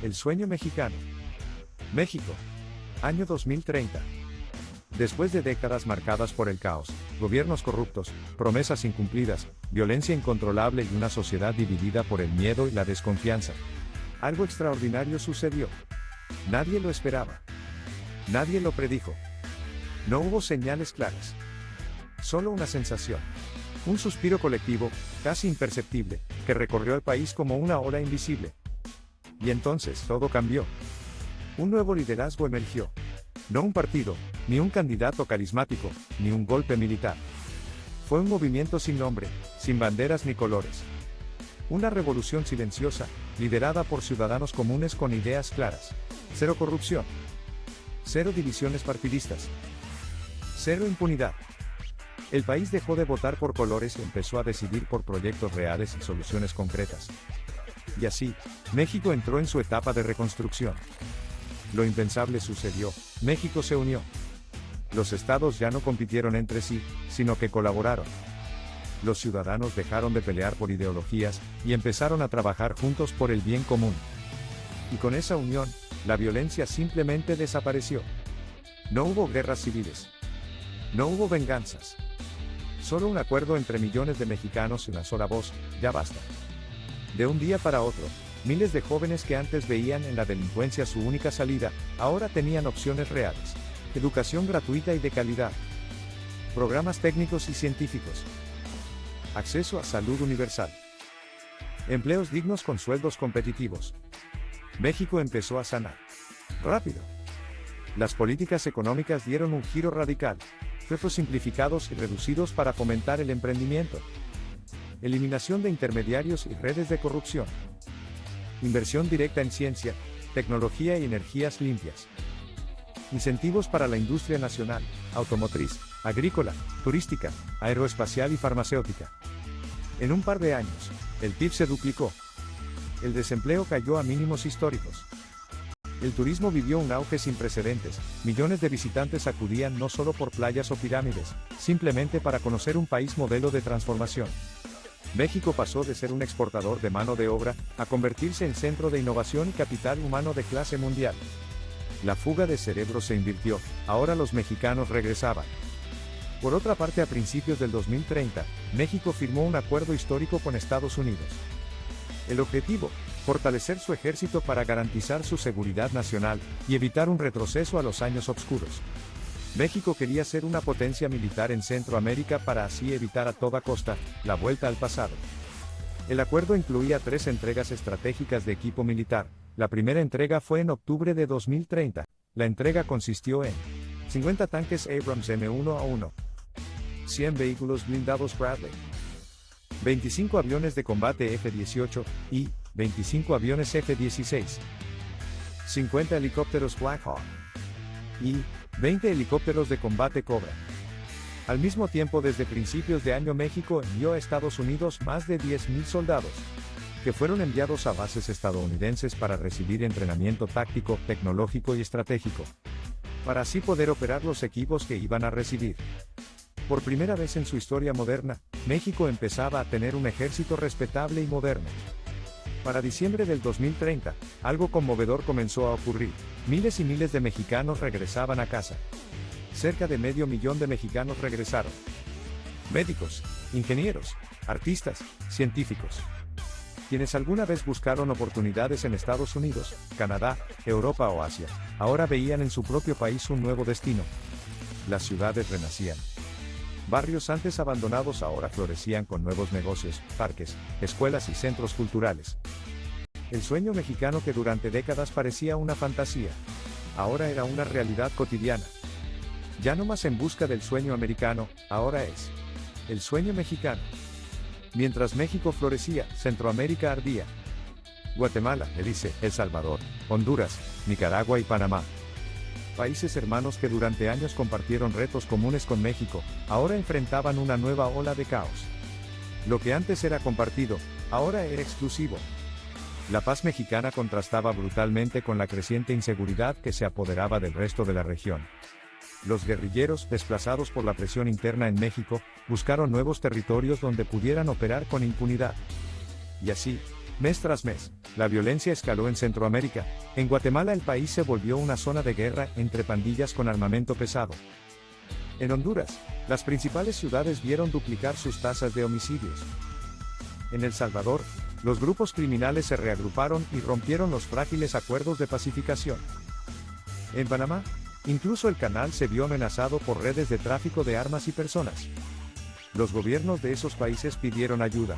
El sueño mexicano. México. Año 2030. Después de décadas marcadas por el caos, gobiernos corruptos, promesas incumplidas, violencia incontrolable y una sociedad dividida por el miedo y la desconfianza, algo extraordinario sucedió. Nadie lo esperaba. Nadie lo predijo. No hubo señales claras. Solo una sensación. Un suspiro colectivo, casi imperceptible, que recorrió el país como una ola invisible. Y entonces todo cambió. Un nuevo liderazgo emergió. No un partido, ni un candidato carismático, ni un golpe militar. Fue un movimiento sin nombre, sin banderas ni colores. Una revolución silenciosa, liderada por ciudadanos comunes con ideas claras. Cero corrupción. Cero divisiones partidistas. Cero impunidad. El país dejó de votar por colores y empezó a decidir por proyectos reales y soluciones concretas. Y así, México entró en su etapa de reconstrucción. Lo impensable sucedió, México se unió. Los estados ya no compitieron entre sí, sino que colaboraron. Los ciudadanos dejaron de pelear por ideologías, y empezaron a trabajar juntos por el bien común. Y con esa unión, la violencia simplemente desapareció. No hubo guerras civiles. No hubo venganzas. Solo un acuerdo entre millones de mexicanos y una sola voz: ya basta. De un día para otro, miles de jóvenes que antes veían en la delincuencia su única salida, ahora tenían opciones reales. Educación gratuita y de calidad. Programas técnicos y científicos. Acceso a salud universal. Empleos dignos con sueldos competitivos. México empezó a sanar. Rápido. Las políticas económicas dieron un giro radical. Feudos simplificados y reducidos para fomentar el emprendimiento. Eliminación de intermediarios y redes de corrupción. Inversión directa en ciencia, tecnología y energías limpias. Incentivos para la industria nacional, automotriz, agrícola, turística, aeroespacial y farmacéutica. En un par de años, el PIB se duplicó. El desempleo cayó a mínimos históricos. El turismo vivió un auge sin precedentes, millones de visitantes acudían no solo por playas o pirámides, simplemente para conocer un país modelo de transformación. México pasó de ser un exportador de mano de obra, a convertirse en centro de innovación y capital humano de clase mundial. La fuga de cerebros se invirtió, ahora los mexicanos regresaban. Por otra parte, a principios del 2030, México firmó un acuerdo histórico con Estados Unidos. El objetivo: fortalecer su ejército para garantizar su seguridad nacional, y evitar un retroceso a los años oscuros. México quería ser una potencia militar en Centroamérica para así evitar a toda costa la vuelta al pasado. El acuerdo incluía 3 entregas estratégicas de equipo militar. La primera entrega fue en octubre de 2030. La entrega consistió en 50 tanques Abrams M1A1, 100 vehículos blindados Bradley, 25 aviones de combate F-18 y 25 aviones F-16, 50 helicópteros Black Hawk y 20 helicópteros de combate Cobra. Al mismo tiempo, desde principios de año, México envió a Estados Unidos más de 10.000 soldados, que fueron enviados a bases estadounidenses para recibir entrenamiento táctico, tecnológico y estratégico, para así poder operar los equipos que iban a recibir. Por primera vez en su historia moderna, México empezaba a tener un ejército respetable y moderno. Para diciembre del 2030, algo conmovedor comenzó a ocurrir. Miles y miles de mexicanos regresaban a casa. Cerca de 500.000 de mexicanos regresaron. Médicos, ingenieros, artistas, científicos. Quienes alguna vez buscaron oportunidades en Estados Unidos, Canadá, Europa o Asia, ahora veían en su propio país un nuevo destino. Las ciudades renacían. Barrios antes abandonados ahora florecían con nuevos negocios, parques, escuelas y centros culturales. El sueño mexicano, que durante décadas parecía una fantasía, ahora era una realidad cotidiana. Ya no más en busca del sueño americano, ahora es el sueño mexicano. Mientras México florecía, Centroamérica ardía. Guatemala, Belice, El Salvador, Honduras, Nicaragua y Panamá. Países hermanos que durante años compartieron retos comunes con México, ahora enfrentaban una nueva ola de caos. Lo que antes era compartido, ahora era exclusivo. La paz mexicana contrastaba brutalmente con la creciente inseguridad que se apoderaba del resto de la región. Los guerrilleros, desplazados por la presión interna en México, buscaron nuevos territorios donde pudieran operar con impunidad. Y así, Mes tras mes, la violencia escaló en Centroamérica. En Guatemala el país se volvió una zona de guerra entre pandillas con armamento pesado. En Honduras, las principales ciudades vieron duplicar sus tasas de homicidios. En El Salvador, los grupos criminales se reagruparon y rompieron los frágiles acuerdos de pacificación. En Panamá, incluso el canal se vio amenazado por redes de tráfico de armas y personas. Los gobiernos de esos países pidieron ayuda.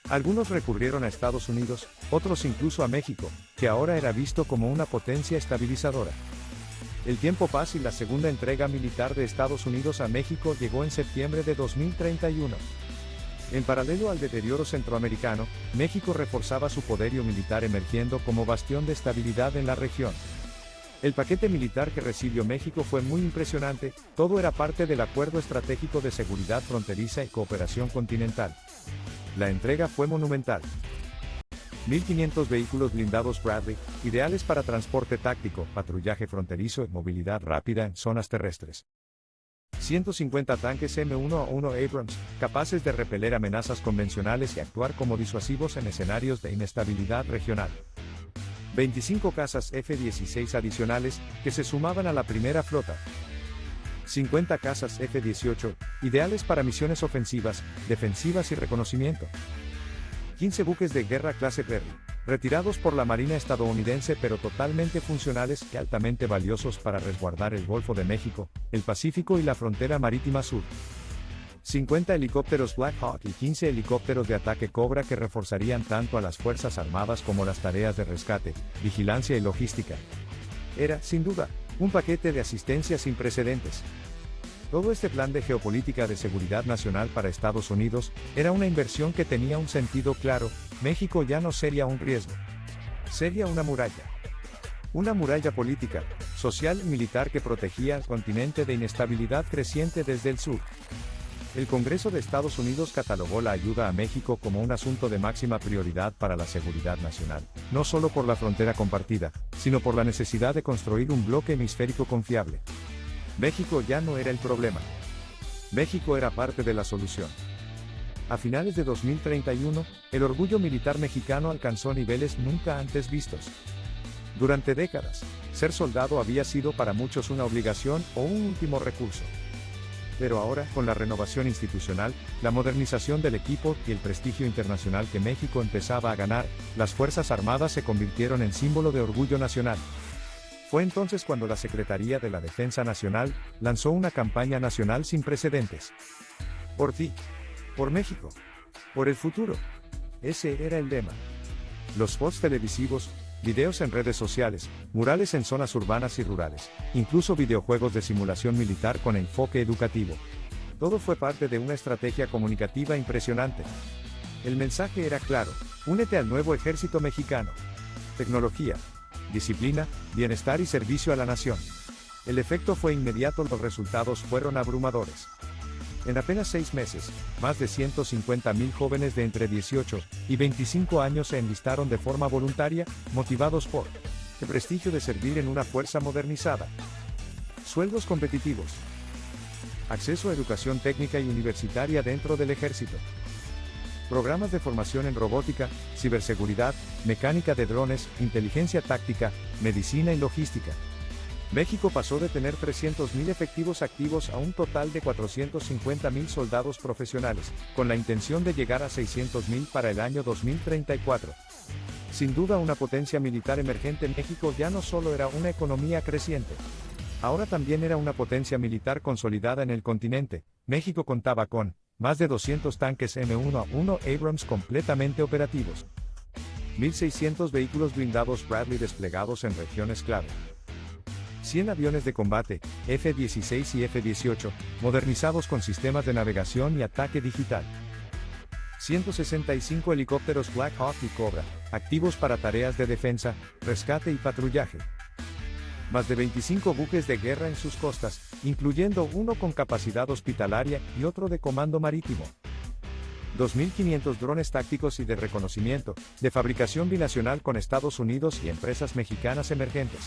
Algunos recurrieron a Estados Unidos, otros incluso a México, que ahora era visto como una potencia estabilizadora. El tiempo paz y la segunda entrega militar de Estados Unidos a México llegó en septiembre de 2031. En paralelo al deterioro centroamericano, México reforzaba su poderío militar emergiendo como bastión de estabilidad en la región. El paquete militar que recibió México fue muy impresionante, todo era parte del Acuerdo Estratégico de Seguridad Fronteriza y Cooperación Continental. La entrega fue monumental. 1.500 vehículos blindados Bradley, ideales para transporte táctico, patrullaje fronterizo y movilidad rápida en zonas terrestres. 150 tanques M1A1 Abrams, capaces de repeler amenazas convencionales y actuar como disuasivos en escenarios de inestabilidad regional. 25 cazas F-16 adicionales, que se sumaban a la primera flota. 50 cazas F-18, ideales para misiones ofensivas, defensivas y reconocimiento. 15 buques de guerra clase Perry, retirados por la Marina estadounidense pero totalmente funcionales y altamente valiosos para resguardar el Golfo de México, el Pacífico y la frontera marítima sur. 50 helicópteros Black Hawk y 15 helicópteros de ataque Cobra que reforzarían tanto a las Fuerzas Armadas como las tareas de rescate, vigilancia y logística. Era, sin duda, un paquete de asistencia sin precedentes. Todo este plan de geopolítica de seguridad nacional para Estados Unidos era una inversión que tenía un sentido claro: México ya no sería un riesgo. Sería una muralla. Una muralla política, social y militar que protegía al continente de inestabilidad creciente desde el sur. El Congreso de Estados Unidos catalogó la ayuda a México como un asunto de máxima prioridad para la seguridad nacional, no solo por la frontera compartida, sino por la necesidad de construir un bloque hemisférico confiable. México ya no era el problema. México era parte de la solución. A finales de 2031, el orgullo militar mexicano alcanzó niveles nunca antes vistos. Durante décadas, ser soldado había sido para muchos una obligación o un último recurso. Pero ahora, con la renovación institucional, la modernización del equipo y el prestigio internacional que México empezaba a ganar, las Fuerzas Armadas se convirtieron en símbolo de orgullo nacional. Fue entonces cuando la Secretaría de la Defensa Nacional lanzó una campaña nacional sin precedentes. Por ti. Por México. Por el futuro. Ese era el lema. Los spots televisivos, videos en redes sociales, murales en zonas urbanas y rurales, incluso videojuegos de simulación militar con enfoque educativo. Todo fue parte de una estrategia comunicativa impresionante. El mensaje era claro: únete al nuevo ejército mexicano. Tecnología, disciplina, bienestar y servicio a la nación. El efecto fue inmediato, los resultados fueron abrumadores. En apenas 6 meses, más de 150.000 jóvenes de entre 18 y 25 años se enlistaron de forma voluntaria, motivados por el prestigio de servir en una fuerza modernizada. Sueldos competitivos. Acceso a educación técnica y universitaria dentro del ejército. Programas de formación en robótica, ciberseguridad, mecánica de drones, inteligencia táctica, medicina y logística. México pasó de tener 300.000 efectivos activos a un total de 450.000 soldados profesionales, con la intención de llegar a 600.000 para el año 2034. Sin duda una potencia militar emergente, México ya no solo era una economía creciente. Ahora también era una potencia militar consolidada en el continente. México contaba con más de 200 tanques M1A1 Abrams completamente operativos. 1.600 vehículos blindados Bradley desplegados en regiones clave. 100 aviones de combate, F-16 y F-18, modernizados con sistemas de navegación y ataque digital. 165 helicópteros Black Hawk y Cobra, activos para tareas de defensa, rescate y patrullaje. Más de 25 buques de guerra en sus costas, incluyendo uno con capacidad hospitalaria y otro de comando marítimo. 2.500 drones tácticos y de reconocimiento, de fabricación binacional con Estados Unidos y empresas mexicanas emergentes.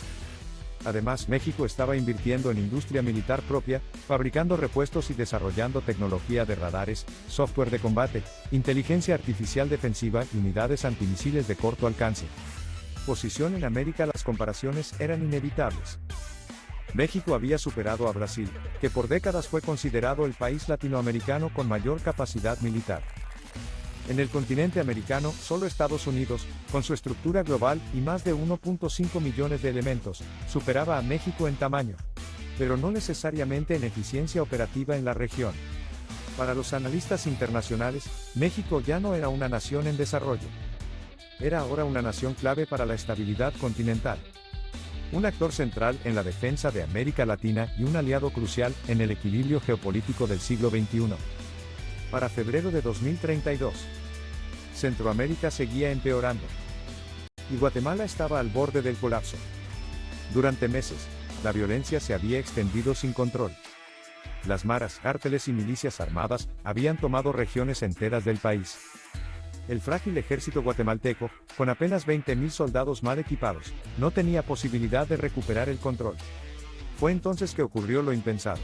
Además, México estaba invirtiendo en industria militar propia, fabricando repuestos y desarrollando tecnología de radares, software de combate, inteligencia artificial defensiva y unidades antimisiles de corto alcance. Posición en América. Las comparaciones eran inevitables. México había superado a Brasil, que por décadas fue considerado el país latinoamericano con mayor capacidad militar. En el continente americano, solo Estados Unidos, con su estructura global y más de 1.5 millones de elementos, superaba a México en tamaño, pero no necesariamente en eficiencia operativa en la región. Para los analistas internacionales, México ya no era una nación en desarrollo. Era ahora una nación clave para la estabilidad continental. Un actor central en la defensa de América Latina y un aliado crucial en el equilibrio geopolítico del siglo XXI. Para febrero de 2032, Centroamérica seguía empeorando. Y Guatemala estaba al borde del colapso. Durante meses, la violencia se había extendido sin control. Las maras, cárteles y milicias armadas habían tomado regiones enteras del país. El frágil ejército guatemalteco, con apenas 20.000 soldados mal equipados, no tenía posibilidad de recuperar el control. Fue entonces que ocurrió lo impensado.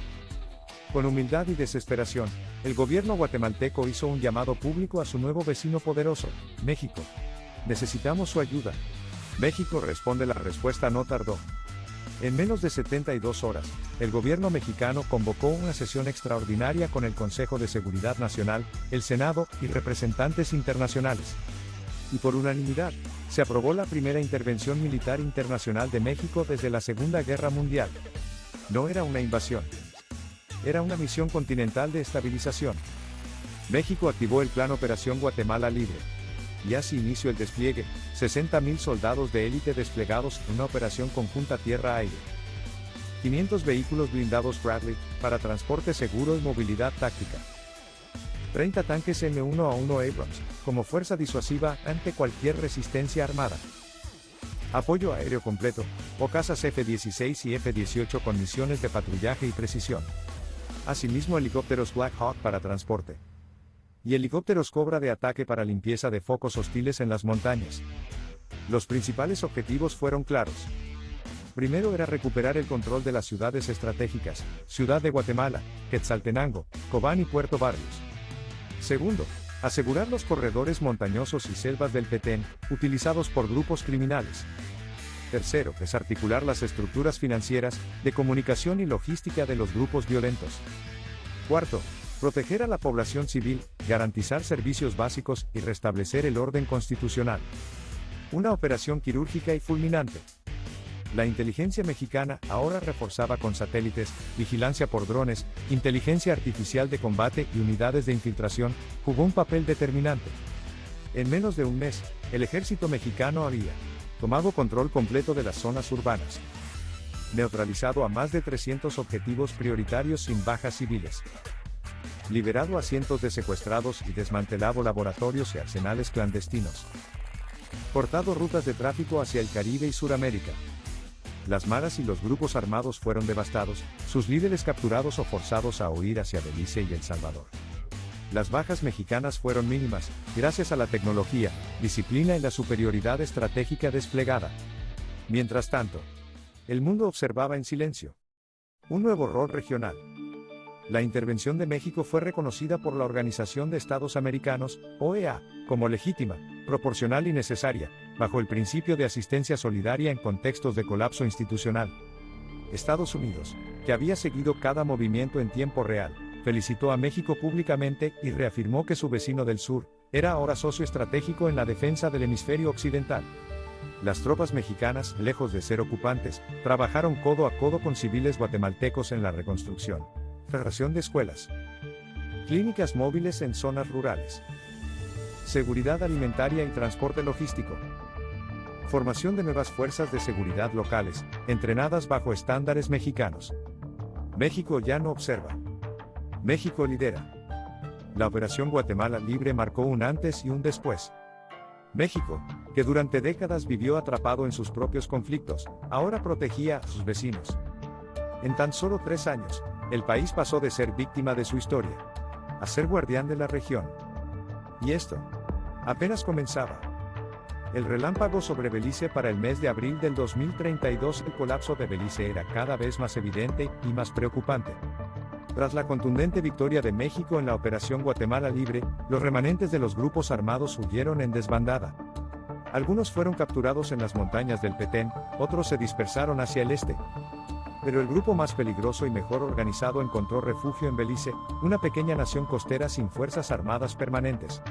Con humildad y desesperación, el gobierno guatemalteco hizo un llamado público a su nuevo vecino poderoso, México. Necesitamos su ayuda. México responde. La respuesta no tardó. En menos de 72 horas, el gobierno mexicano convocó una sesión extraordinaria con el Consejo de Seguridad Nacional, el Senado y representantes internacionales. Y por unanimidad, se aprobó la primera intervención militar internacional de México desde la Segunda Guerra Mundial. No era una invasión. Era una misión continental de estabilización. México activó el Plan Operación Guatemala Libre. Y así inició el despliegue, 60.000 soldados de élite desplegados en una operación conjunta tierra-aire. 500 vehículos blindados Bradley, para transporte seguro y movilidad táctica. 30 tanques M1A1 Abrams, como fuerza disuasiva ante cualquier resistencia armada. Apoyo aéreo completo, o cazas F-16 y F-18 con misiones de patrullaje y precisión. Asimismo helicópteros Black Hawk para transporte. Y helicópteros Cobra de ataque para limpieza de focos hostiles en las montañas. Los principales objetivos fueron claros. Primero era recuperar el control de las ciudades estratégicas, Ciudad de Guatemala, Quetzaltenango, Cobán y Puerto Barrios. Segundo, asegurar los corredores montañosos y selvas del Petén, utilizados por grupos criminales. Tercero, desarticular las estructuras financieras, de comunicación y logística de los grupos violentos. Cuarto, proteger a la población civil, garantizar servicios básicos y restablecer el orden constitucional. Una operación quirúrgica y fulminante. La inteligencia mexicana, ahora reforzada con satélites, vigilancia por drones, inteligencia artificial de combate y unidades de infiltración, jugó un papel determinante. En menos de un mes, el ejército mexicano había tomado control completo de las zonas urbanas, neutralizado a más de 300 objetivos prioritarios sin bajas civiles, liberado a cientos de secuestrados y desmantelado laboratorios y arsenales clandestinos, cortado rutas de tráfico hacia el Caribe y Suramérica. Las maras y los grupos armados fueron devastados, sus líderes capturados o forzados a huir hacia Belice y El Salvador. Las bajas mexicanas fueron mínimas, gracias a la tecnología, disciplina y la superioridad estratégica desplegada. Mientras tanto, el mundo observaba en silencio. Un nuevo rol regional. La intervención de México fue reconocida por la Organización de Estados Americanos, OEA, como legítima, proporcional y necesaria, bajo el principio de asistencia solidaria en contextos de colapso institucional. Estados Unidos, que había seguido cada movimiento en tiempo real, felicitó a México públicamente y reafirmó que su vecino del sur era ahora socio estratégico en la defensa del hemisferio occidental. Las tropas mexicanas, lejos de ser ocupantes, trabajaron codo a codo con civiles guatemaltecos en la reconstrucción. Cerración de escuelas. Clínicas móviles en zonas rurales. Seguridad alimentaria y transporte logístico. Formación de nuevas fuerzas de seguridad locales, entrenadas bajo estándares mexicanos. México ya no observa. México lidera. La Operación Guatemala Libre marcó un antes y un después. México, que durante décadas vivió atrapado en sus propios conflictos, ahora protegía a sus vecinos. En tan solo 3 años, el país pasó de ser víctima de su historia a ser guardián de la región. Y esto apenas comenzaba. El relámpago sobre Belice para el mes de abril del 2032. El colapso de Belice era cada vez más evidente y más preocupante. Tras la contundente victoria de México en la Operación Guatemala Libre, los remanentes de los grupos armados huyeron en desbandada. Algunos fueron capturados en las montañas del Petén, otros se dispersaron hacia el este. Pero el grupo más peligroso y mejor organizado encontró refugio en Belice, una pequeña nación costera sin fuerzas armadas permanentes.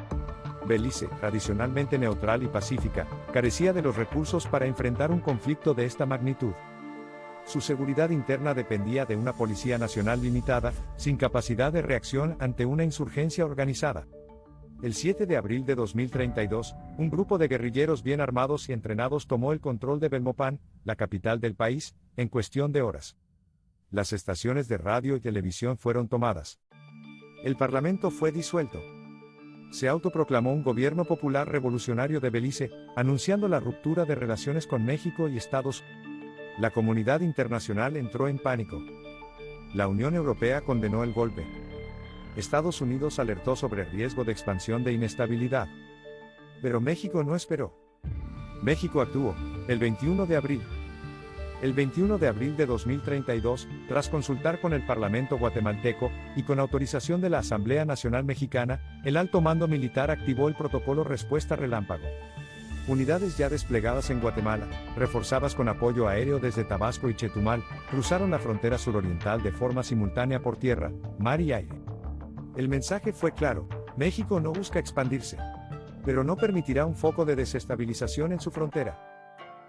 Belice, tradicionalmente neutral y pacífica, carecía de los recursos para enfrentar un conflicto de esta magnitud. Su seguridad interna dependía de una policía nacional limitada, sin capacidad de reacción ante una insurgencia organizada. El 7 de abril de 2032, un grupo de guerrilleros bien armados y entrenados tomó el control de Belmopán, la capital del país, en cuestión de horas. Las estaciones de radio y televisión fueron tomadas. El parlamento fue disuelto. Se autoproclamó un gobierno popular revolucionario de Belice, anunciando la ruptura de relaciones con México y Estados Unidos. La comunidad internacional entró en pánico. La Unión Europea condenó el golpe. Estados Unidos alertó sobre el riesgo de expansión de inestabilidad. Pero México no esperó. México actuó, el 21 de abril. El 21 de abril de 2032, tras consultar con el Parlamento guatemalteco, y con autorización de la Asamblea Nacional Mexicana, el alto mando militar activó el protocolo Respuesta Relámpago. Unidades ya desplegadas en Guatemala, reforzadas con apoyo aéreo desde Tabasco y Chetumal, cruzaron la frontera suroriental de forma simultánea por tierra, mar y aire. El mensaje fue claro: México no busca expandirse, pero no permitirá un foco de desestabilización en su frontera.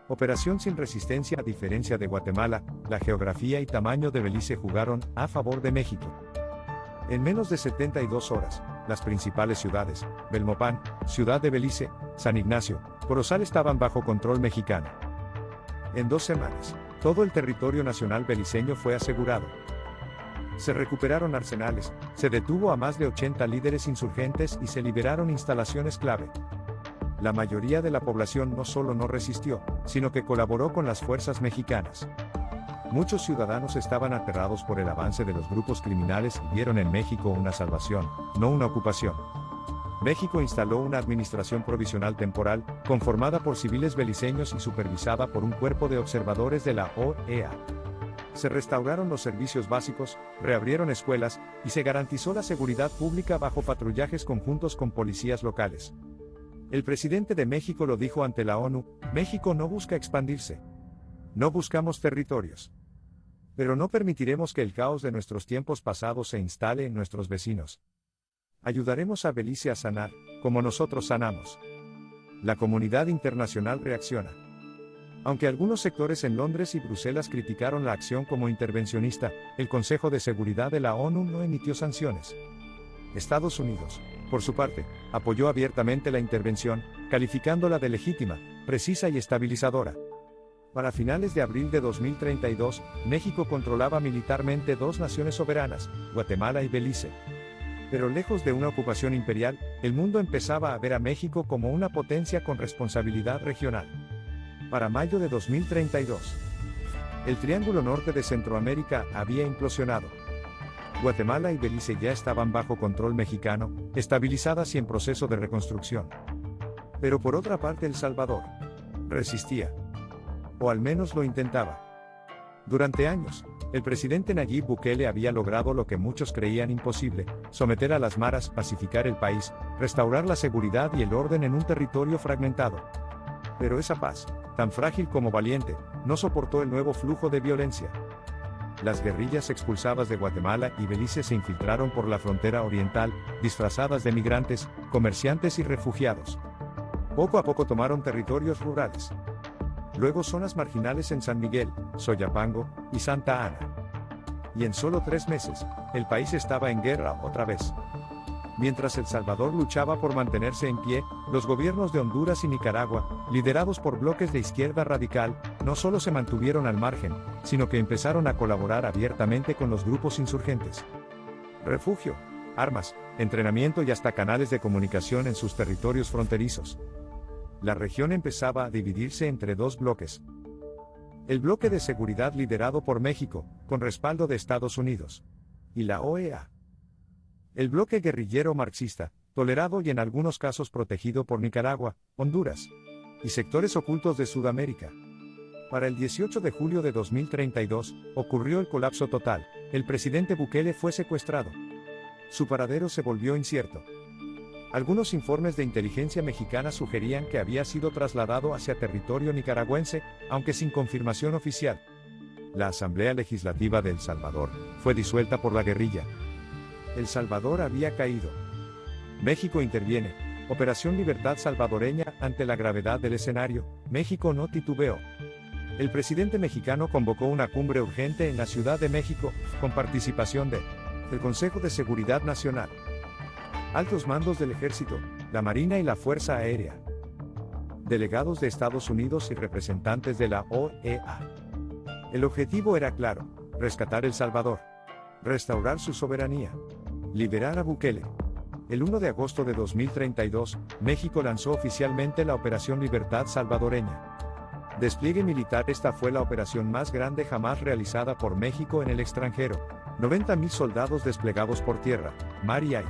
Operación sin resistencia. A diferencia de Guatemala, la geografía y tamaño de Belice jugaron a favor de México. En menos de 72 horas, las principales ciudades, Belmopán, Ciudad de Belice, San Ignacio, Corozal estaban bajo control mexicano. En 2 semanas, todo el territorio nacional beliceño fue asegurado. Se recuperaron arsenales, se detuvo a más de 80 líderes insurgentes y se liberaron instalaciones clave. La mayoría de la población no solo no resistió, sino que colaboró con las fuerzas mexicanas. Muchos ciudadanos estaban aterrados por el avance de los grupos criminales y vieron en México una salvación, no una ocupación. México instaló una administración provisional temporal, conformada por civiles beliceños y supervisada por un cuerpo de observadores de la OEA. Se restauraron los servicios básicos, reabrieron escuelas, y se garantizó la seguridad pública bajo patrullajes conjuntos con policías locales. El presidente de México lo dijo ante la ONU: México no busca expandirse. No buscamos territorios. Pero no permitiremos que el caos de nuestros tiempos pasados se instale en nuestros vecinos. Ayudaremos a Belice a sanar, como nosotros sanamos. La comunidad internacional reacciona. Aunque algunos sectores en Londres y Bruselas criticaron la acción como intervencionista, el Consejo de Seguridad de la ONU no emitió sanciones. Estados Unidos, por su parte, apoyó abiertamente la intervención, calificándola de legítima, precisa y estabilizadora. Para finales de abril de 2032, México controlaba militarmente 2 naciones soberanas, Guatemala y Belice. Pero lejos de una ocupación imperial, el mundo empezaba a ver a México como una potencia con responsabilidad regional. Para mayo de 2032, el Triángulo Norte de Centroamérica había implosionado. Guatemala y Belice ya estaban bajo control mexicano, estabilizadas y en proceso de reconstrucción. Pero por otra parte El Salvador resistía. O al menos lo intentaba. Durante años, el presidente Nayib Bukele había logrado lo que muchos creían imposible: someter a las maras, pacificar el país, restaurar la seguridad y el orden en un territorio fragmentado. Pero esa paz, tan frágil como valiente, no soportó el nuevo flujo de violencia. Las guerrillas expulsadas de Guatemala y Belice se infiltraron por la frontera oriental, disfrazadas de migrantes, comerciantes y refugiados. Poco a poco tomaron territorios rurales. Luego zonas marginales en San Miguel, Soyapango y Santa Ana. Y en solo 3 meses, el país estaba en guerra otra vez. Mientras El Salvador luchaba por mantenerse en pie, los gobiernos de Honduras y Nicaragua, liderados por bloques de izquierda radical, no solo se mantuvieron al margen, sino que empezaron a colaborar abiertamente con los grupos insurgentes. Refugio, armas, entrenamiento y hasta canales de comunicación en sus territorios fronterizos. La región empezaba a dividirse entre 2 bloques. El bloque de seguridad liderado por México, con respaldo de Estados Unidos. Y la OEA. El bloque guerrillero marxista, tolerado y en algunos casos protegido por Nicaragua, Honduras y sectores ocultos de Sudamérica. Para el 18 de julio de 2032, ocurrió el colapso total. El presidente Bukele fue secuestrado. Su paradero se volvió incierto. Algunos informes de inteligencia mexicana sugerían que había sido trasladado hacia territorio nicaragüense, aunque sin confirmación oficial. La Asamblea Legislativa de El Salvador fue disuelta por la guerrilla. El Salvador había caído. México interviene. Operación Libertad Salvadoreña. Ante la gravedad del escenario, México no titubeó. El presidente mexicano convocó una cumbre urgente en la Ciudad de México, con participación del Consejo de Seguridad Nacional, altos mandos del Ejército, la Marina y la Fuerza Aérea, delegados de Estados Unidos y representantes de la OEA. El objetivo era claro: rescatar El Salvador, restaurar su soberanía, liberar a Bukele. El 1 de agosto de 2032, México lanzó oficialmente la Operación Libertad Salvadoreña. Despliegue militar. Esta fue la operación más grande jamás realizada por México en el extranjero. 90.000 soldados desplegados por tierra, mar y aire.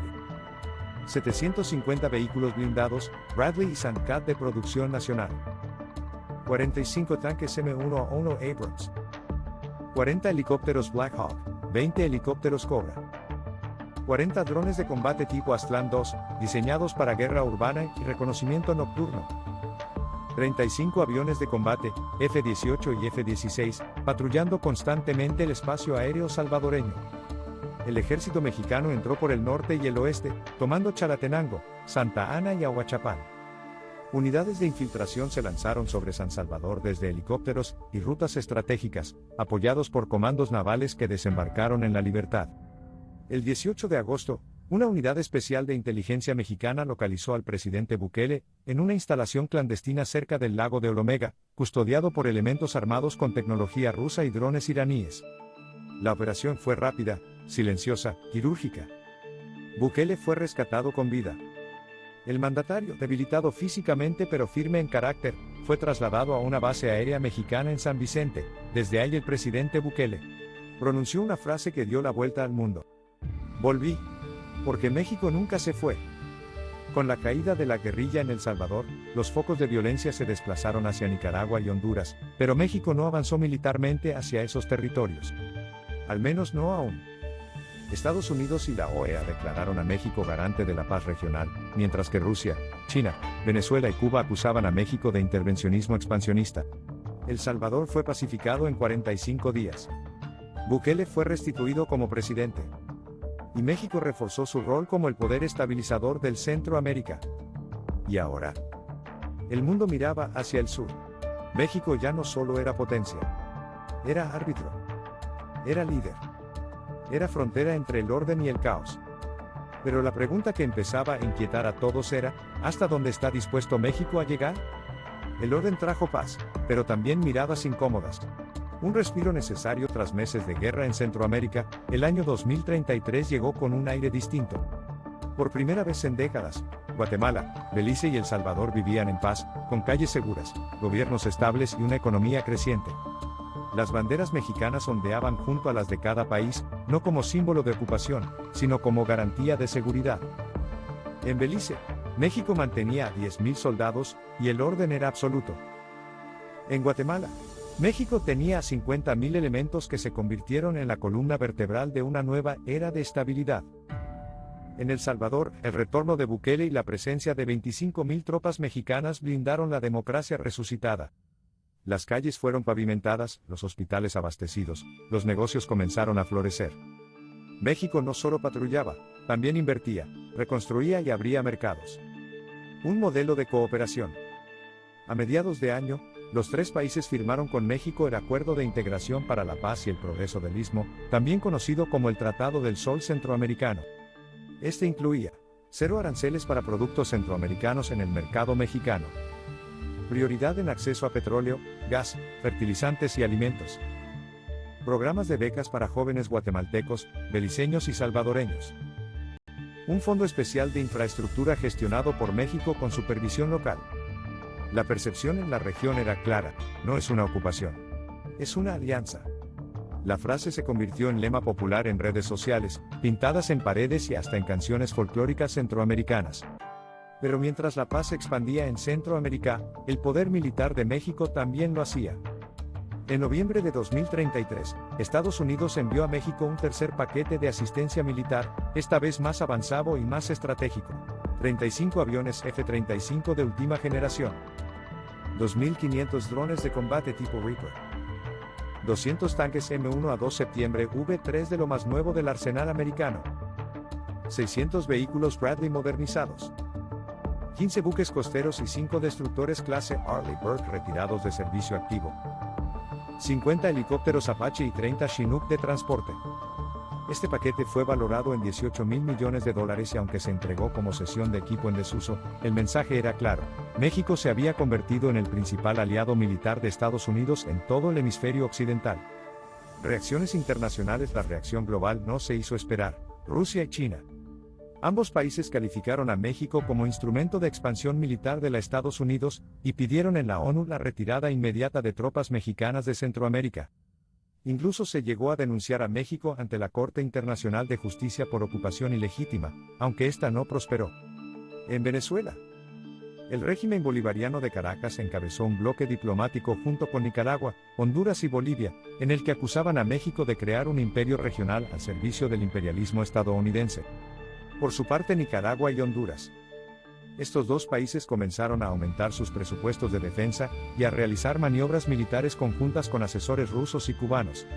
750 vehículos blindados, Bradley y Sandcat de producción nacional. 45 tanques M1A1 Abrams. 40 helicópteros Black Hawk, 20 helicópteros Cobra. 40 drones de combate tipo Aztlán II, diseñados para guerra urbana y reconocimiento nocturno. 35 aviones de combate, F-18 y F-16, patrullando constantemente el espacio aéreo salvadoreño. El ejército mexicano entró por el norte y el oeste, tomando Chalatenango, Santa Ana y Ahuachapán. Unidades de infiltración se lanzaron sobre San Salvador desde helicópteros y rutas estratégicas, apoyados por comandos navales que desembarcaron en La Libertad. El 18 de agosto, una unidad especial de inteligencia mexicana localizó al presidente Bukele en una instalación clandestina cerca del lago de Olomega, custodiado por elementos armados con tecnología rusa y drones iraníes. La operación fue rápida, silenciosa, quirúrgica. Bukele fue rescatado con vida. El mandatario, debilitado físicamente pero firme en carácter, fue trasladado a una base aérea mexicana en San Vicente. Desde ahí el presidente Bukele pronunció una frase que dio la vuelta al mundo: volví. Porque México nunca se fue. Con la caída de la guerrilla en El Salvador, los focos de violencia se desplazaron hacia Nicaragua y Honduras, pero México no avanzó militarmente hacia esos territorios. Al menos no aún. Estados Unidos y la OEA declararon a México garante de la paz regional, mientras que Rusia, China, Venezuela y Cuba acusaban a México de intervencionismo expansionista. El Salvador fue pacificado en 45 días. Bukele fue restituido como presidente. Y México reforzó su rol como el poder estabilizador del Centroamérica. Y ahora, el mundo miraba hacia el sur. México ya no solo era potencia, era árbitro, era líder, era frontera entre el orden y el caos. Pero la pregunta que empezaba a inquietar a todos era: ¿hasta dónde está dispuesto México a llegar? El orden trajo paz, pero también miradas incómodas. Un respiro necesario tras meses de guerra en Centroamérica. El año 2033 llegó con un aire distinto. Por primera vez en décadas, Guatemala, Belice y El Salvador vivían en paz, con calles seguras, gobiernos estables y una economía creciente. Las banderas mexicanas ondeaban junto a las de cada país, no como símbolo de ocupación, sino como garantía de seguridad. En Belice, México mantenía a 10.000 soldados, y el orden era absoluto. En Guatemala, México tenía a 50.000 elementos que se convirtieron en la columna vertebral de una nueva era de estabilidad. En El Salvador, el retorno de Bukele y la presencia de 25.000 tropas mexicanas blindaron la democracia resucitada. Las calles fueron pavimentadas, los hospitales abastecidos, los negocios comenzaron a florecer. México no solo patrullaba, también invertía, reconstruía y abría mercados. Un modelo de cooperación. A mediados de año, los tres países firmaron con México el Acuerdo de Integración para la Paz y el Progreso del Istmo, también conocido como el Tratado del Sol Centroamericano. Este incluía: cero aranceles para productos centroamericanos en el mercado mexicano, prioridad en acceso a petróleo, gas, fertilizantes y alimentos, programas de becas para jóvenes guatemaltecos, beliceños y salvadoreños, un fondo especial de infraestructura gestionado por México con supervisión local. La percepción en la región era clara: no es una ocupación, es una alianza. La frase se convirtió en lema popular en redes sociales, pintadas en paredes y hasta en canciones folclóricas centroamericanas. Pero mientras la paz se expandía en Centroamérica, el poder militar de México también lo hacía. En noviembre de 2033, Estados Unidos envió a México un tercer paquete de asistencia militar, esta vez más avanzado y más estratégico. 35 aviones F-35 de última generación. 2.500 drones de combate tipo Reaper. 200 tanques M1 a 2 septiembre V3 de lo más nuevo del arsenal americano. 600 vehículos Bradley modernizados. 15 buques costeros y 5 destructores clase Arleigh Burke retirados de servicio activo. 50 helicópteros Apache y 30 Chinook de transporte. Este paquete fue valorado en $18 mil millones y aunque se entregó como cesión de equipo en desuso, el mensaje era claro: México se había convertido en el principal aliado militar de Estados Unidos en todo el hemisferio occidental. Reacciones internacionales. La reacción global no se hizo esperar. Rusia y China. Ambos países calificaron a México como instrumento de expansión militar de los Estados Unidos, y pidieron en la ONU la retirada inmediata de tropas mexicanas de Centroamérica. Incluso se llegó a denunciar a México ante la Corte Internacional de Justicia por ocupación ilegítima, aunque esta no prosperó. En Venezuela, el régimen bolivariano de Caracas encabezó un bloque diplomático junto con Nicaragua, Honduras y Bolivia, en el que acusaban a México de crear un imperio regional al servicio del imperialismo estadounidense. Por su parte, Nicaragua y Honduras. Estos dos países comenzaron a aumentar sus presupuestos de defensa y a realizar maniobras militares conjuntas con asesores rusos y cubanos.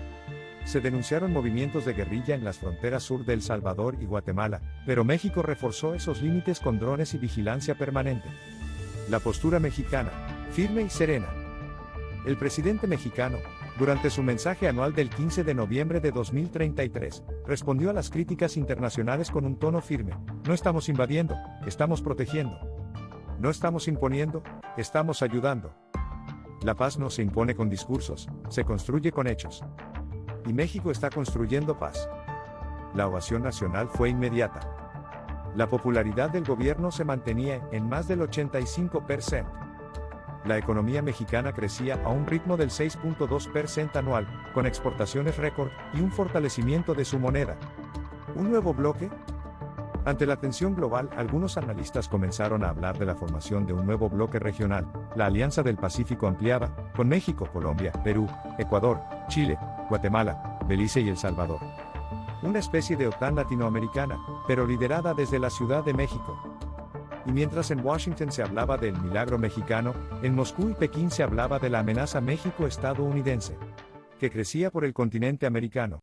Se denunciaron movimientos de guerrilla en las fronteras sur de El Salvador y Guatemala, pero México reforzó esos límites con drones y vigilancia permanente. La postura mexicana, firme y serena. El presidente mexicano, durante su mensaje anual del 15 de noviembre de 2033, respondió a las críticas internacionales con un tono firme: no estamos invadiendo, estamos protegiendo. No estamos imponiendo, estamos ayudando. La paz no se impone con discursos, se construye con hechos. Y México está construyendo paz. La ovación nacional fue inmediata. La popularidad del gobierno se mantenía en más del 85%. La economía mexicana crecía a un ritmo del 6.2% anual, con exportaciones récord y un fortalecimiento de su moneda. ¿Un nuevo bloque? Ante la tensión global, algunos analistas comenzaron a hablar de la formación de un nuevo bloque regional, la Alianza del Pacífico ampliada, con México, Colombia, Perú, Ecuador, Chile, Guatemala, Belice y El Salvador. Una especie de OTAN latinoamericana, pero liderada desde la Ciudad de México. Y mientras en Washington se hablaba del milagro mexicano, en Moscú y Pekín se hablaba de la amenaza México-estadounidense, que crecía por el continente americano.